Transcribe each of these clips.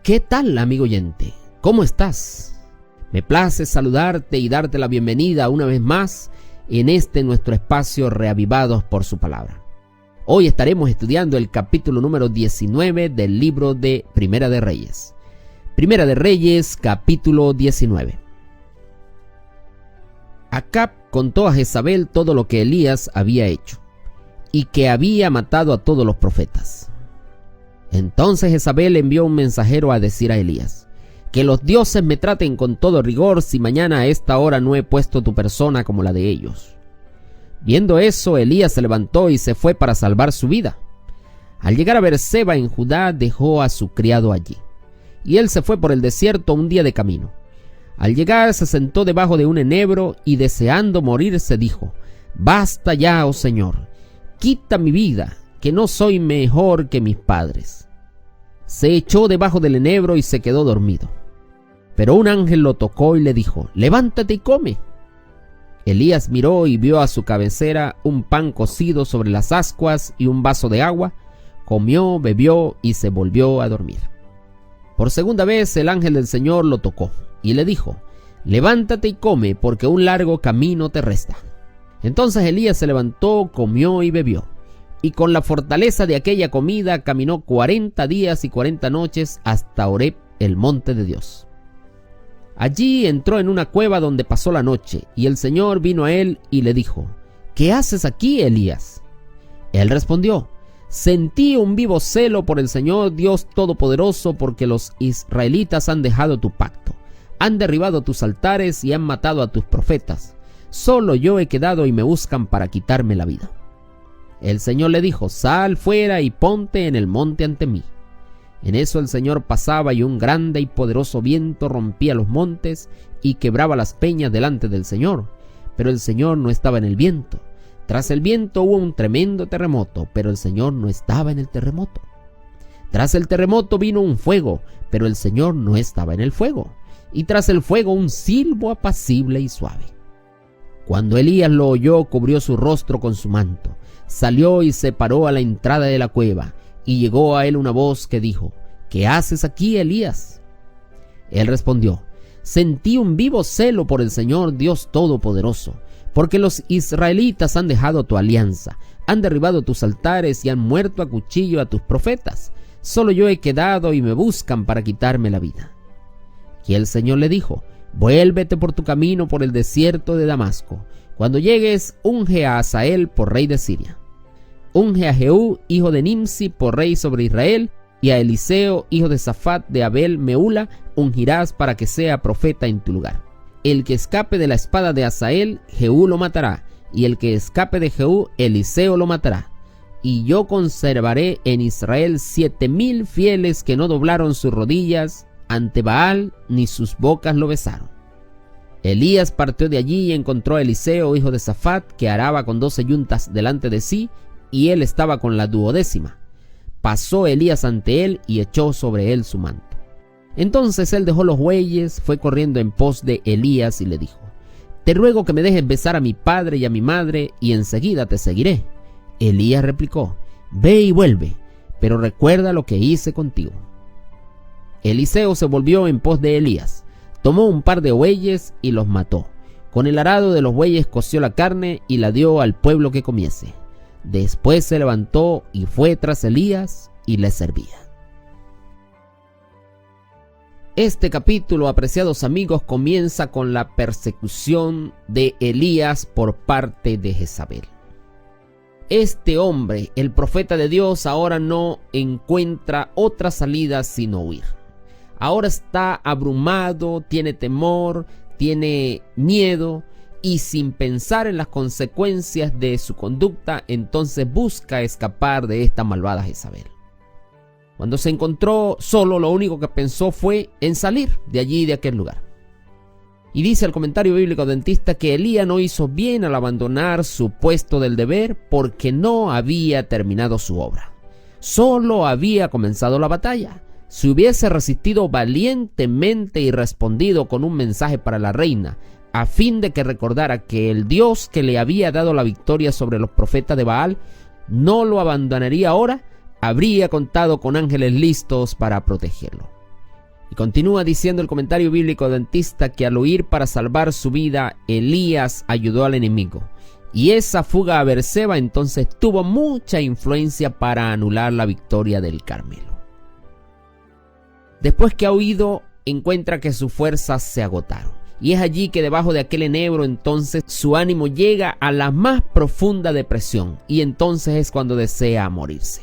¿Qué tal, amigo oyente? ¿Cómo estás? Me place saludarte y darte la bienvenida una vez más en nuestro espacio Reavivados por su palabra. Hoy estaremos estudiando el capítulo número 19 del libro de Primera de Reyes. Primera de Reyes, capítulo 19. Acab contó a Jezabel todo lo que Elías había hecho y que había matado a todos los profetas. Entonces Jezabel envió un mensajero a decir a Elías: que los dioses me traten con todo rigor si mañana a esta hora no he puesto tu persona como la de ellos. Viendo eso, Elías se levantó y se fue para salvar su vida. Al llegar a Beerseba en Judá, dejó a su criado allí, y él se fue por el desierto un día de camino. Al llegar, se sentó debajo de un enebro y, deseando morirse, dijo: basta ya, oh Señor, quita mi vida, que no soy mejor que mis padres. Se echó debajo del enebro y se quedó dormido. Pero un ángel lo tocó y le dijo: levántate y come. Elías miró y vio a su cabecera un pan cocido sobre las ascuas y un vaso de agua. Comió, bebió y se volvió a dormir. Por segunda vez el ángel del Señor lo tocó y le dijo: levántate y come, porque un largo camino te resta. Entonces Elías se levantó, comió y bebió, y con la fortaleza de aquella comida caminó 40 días y 40 noches hasta Horeb, el monte de Dios. Allí entró en una cueva donde pasó la noche, y el Señor vino a él y le dijo: ¿qué haces aquí, Elías? Él respondió: sentí un vivo celo por el Señor Dios Todopoderoso, porque los israelitas han dejado tu pacto, han derribado tus altares y han matado a tus profetas. Solo yo he quedado y me buscan para quitarme la vida. El Señor le dijo: sal fuera y ponte en el monte ante mí. En eso el Señor pasaba, y un grande y poderoso viento rompía los montes y quebraba las peñas delante del Señor. Pero el Señor no estaba en el viento. Tras el viento hubo un tremendo terremoto, pero el Señor no estaba en el terremoto. Tras el terremoto vino un fuego, pero el Señor no estaba en el fuego. Y tras el fuego un silbo apacible y suave. Cuando Elías lo oyó, cubrió su rostro con su manto, salió y se paró a la entrada de la cueva, y llegó a él una voz que dijo: ¿qué haces aquí, Elías? Él respondió: sentí un vivo celo por el Señor Dios Todopoderoso, porque los israelitas han dejado tu alianza, han derribado tus altares y han muerto a cuchillo a tus profetas. Solo yo he quedado y me buscan para quitarme la vida. Y el Señor le dijo: vuélvete por tu camino por el desierto de Damasco. Cuando llegues, unge a Hazael por rey de Siria. Unge a Jehú, hijo de Nimsi, por rey sobre Israel, y a Eliseo, hijo de Safat de Abel Meula, ungirás para que sea profeta en tu lugar. El que escape de la espada de Hazael, Jehú lo matará, y el que escape de Jehú, Eliseo lo matará. Y yo conservaré en Israel 7,000 fieles que no doblaron sus rodillas ante Baal, ni sus bocas lo besaron. Elías partió de allí y encontró a Eliseo, hijo de Safat, que araba con 12 yuntas delante de sí, y él estaba con la 12ª. Pasó Elías ante él y echó sobre él su manto. Entonces él dejó los bueyes, fue corriendo en pos de Elías y le dijo: te ruego que me dejes besar a mi padre y a mi madre, y enseguida te seguiré. Elías replicó: ve y vuelve, pero recuerda lo que hice contigo. Eliseo se volvió en pos de Elías, tomó un par de bueyes y los mató. Con el arado de los bueyes coció la carne y la dio al pueblo que comiese. Después se levantó y fue tras Elías y le servía. Este capítulo, apreciados amigos, comienza con la persecución de Elías por parte de Jezabel. Este hombre, el profeta de Dios, ahora no encuentra otra salida sino huir. Ahora está abrumado, tiene temor, tiene miedo, y sin pensar en las consecuencias de su conducta, entonces busca escapar de esta malvada Jezabel. Cuando se encontró solo, lo único que pensó fue en salir de allí, de aquel lugar. Y dice el comentario bíblico adventista que Elías no hizo bien al abandonar su puesto del deber, porque no había terminado su obra. Solo había comenzado la batalla. Si hubiese resistido valientemente y respondido con un mensaje para la reina, a fin de que recordara que el Dios que le había dado la victoria sobre los profetas de Baal no lo abandonaría ahora, habría contado con ángeles listos para protegerlo. Y continúa diciendo el comentario bíblico adventista que al huir para salvar su vida, Elías ayudó al enemigo. Y esa fuga a Beerseba entonces tuvo mucha influencia para anular la victoria del Carmelo. Después que ha huido, encuentra que sus fuerzas se agotaron. Y es allí que debajo de aquel enebro entonces su ánimo llega a la más profunda depresión. Y entonces es cuando desea morirse.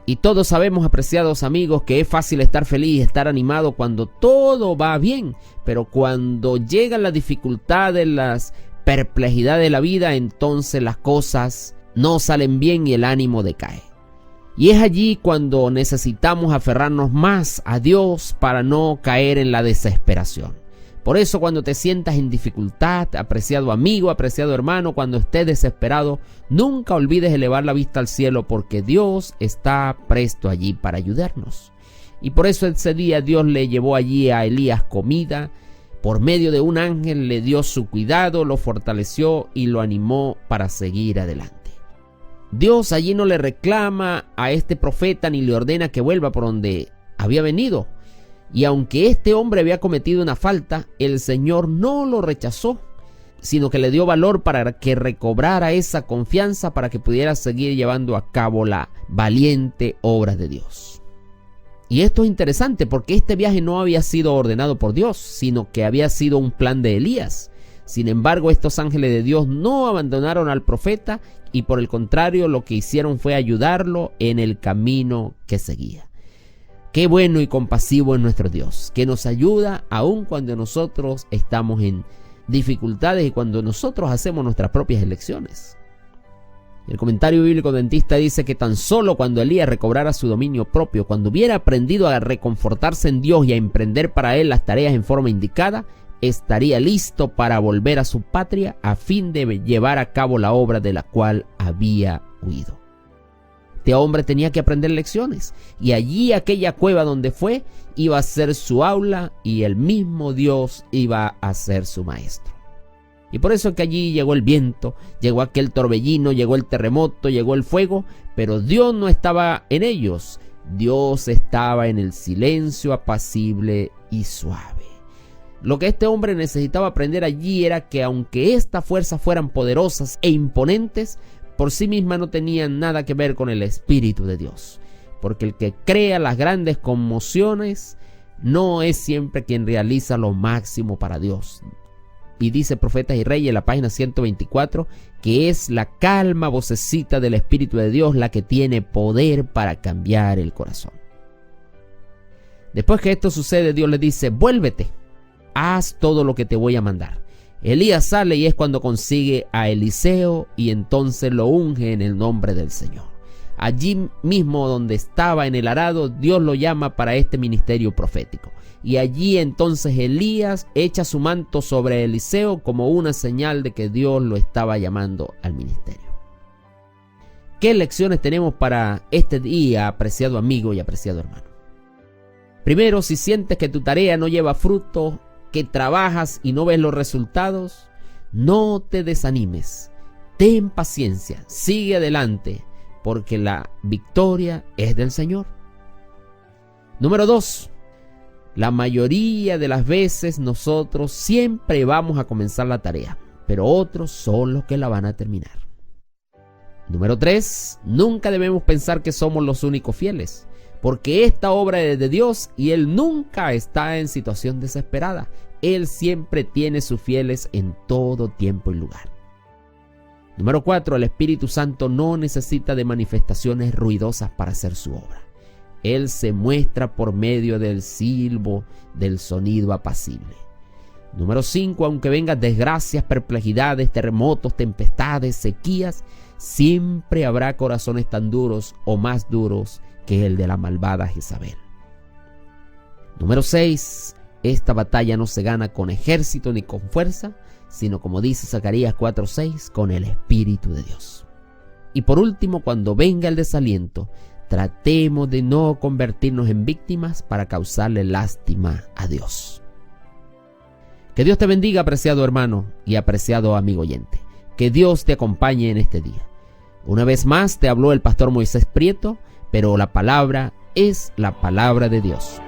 Y todos sabemos, apreciados amigos, que es fácil estar feliz, estar animado cuando todo va bien. Pero cuando llegan las dificultades, las perplejidades de la vida, entonces las cosas no salen bien y el ánimo decae. Y es allí cuando necesitamos aferrarnos más a Dios para no caer en la desesperación. Por eso cuando te sientas en dificultad, apreciado amigo, apreciado hermano, cuando estés desesperado, nunca olvides elevar la vista al cielo porque Dios está presto allí para ayudarnos. Y por eso ese día Dios le llevó allí a Elías comida, por medio de un ángel le dio su cuidado, lo fortaleció y lo animó para seguir adelante. Dios allí no le reclama a este profeta ni le ordena que vuelva por donde había venido. Y aunque este hombre había cometido una falta, el Señor no lo rechazó, sino que le dio valor para que recobrara esa confianza para que pudiera seguir llevando a cabo la valiente obra de Dios. Y esto es interesante porque este viaje no había sido ordenado por Dios, sino que había sido un plan de Elías. Sin embargo, estos ángeles de Dios no abandonaron al profeta y por el contrario lo que hicieron fue ayudarlo en el camino que seguía. Qué bueno y compasivo es nuestro Dios, que nos ayuda aun cuando nosotros estamos en dificultades y cuando nosotros hacemos nuestras propias elecciones. El comentario bíblico adventista dice que tan solo cuando Elías recobrara su dominio propio, cuando hubiera aprendido a reconfortarse en Dios y a emprender para él las tareas en forma indicada, estaría listo para volver a su patria a fin de llevar a cabo la obra de la cual había huido. Este hombre tenía que aprender lecciones y allí aquella cueva donde fue iba a ser su aula y el mismo Dios iba a ser su maestro. Y por eso que allí llegó el viento, llegó aquel torbellino, llegó el terremoto, llegó el fuego, pero Dios no estaba en ellos. Dios estaba en el silencio apacible y suave. Lo que este hombre necesitaba aprender allí era que aunque estas fuerzas fueran poderosas e imponentes, por sí mismas no tenían nada que ver con el Espíritu de Dios. Porque el que crea las grandes conmociones no es siempre quien realiza lo máximo para Dios. Y dice Profetas y Reyes en la página 124 que es la calma vocecita del Espíritu de Dios la que tiene poder para cambiar el corazón. Después que esto sucede, Dios le dice: vuélvete, haz todo lo que te voy a mandar. Elías sale y es cuando consigue a Eliseo y entonces lo unge en el nombre del Señor. Allí mismo donde estaba en el arado, Dios lo llama para este ministerio profético. Y allí entonces Elías echa su manto sobre Eliseo como una señal de que Dios lo estaba llamando al ministerio. ¿Qué lecciones tenemos para este día, apreciado amigo y apreciado hermano? Primero, si sientes que tu tarea no lleva fruto, que trabajas y no ves los resultados, no te desanimes. Ten paciencia, sigue adelante, porque la victoria es del Señor. Número 2. La mayoría de las veces nosotros siempre vamos a comenzar la tarea, pero otros son los que la van a terminar. Número 3. Nunca debemos pensar que somos los únicos fieles, porque esta obra es de Dios y Él nunca está en situación desesperada. Él siempre tiene sus fieles en todo tiempo y lugar. Número 4. El Espíritu Santo no necesita de manifestaciones ruidosas para hacer su obra. Él se muestra por medio del silbo, del sonido apacible. Número 5. Aunque vengan desgracias, perplejidades, terremotos, tempestades, sequías, siempre habrá corazones tan duros o más duros que el de la malvada Jezabel. Número 6. Esta batalla no se gana con ejército ni con fuerza, sino como dice Zacarías 4:6, con el Espíritu de Dios. Y por último, cuando venga el desaliento, tratemos de no convertirnos en víctimas para causarle lástima a Dios. Que Dios te bendiga, apreciado hermano y apreciado amigo oyente. Que Dios te acompañe en este día. Una vez más te habló el pastor Moisés Prieto, pero la palabra es la palabra de Dios.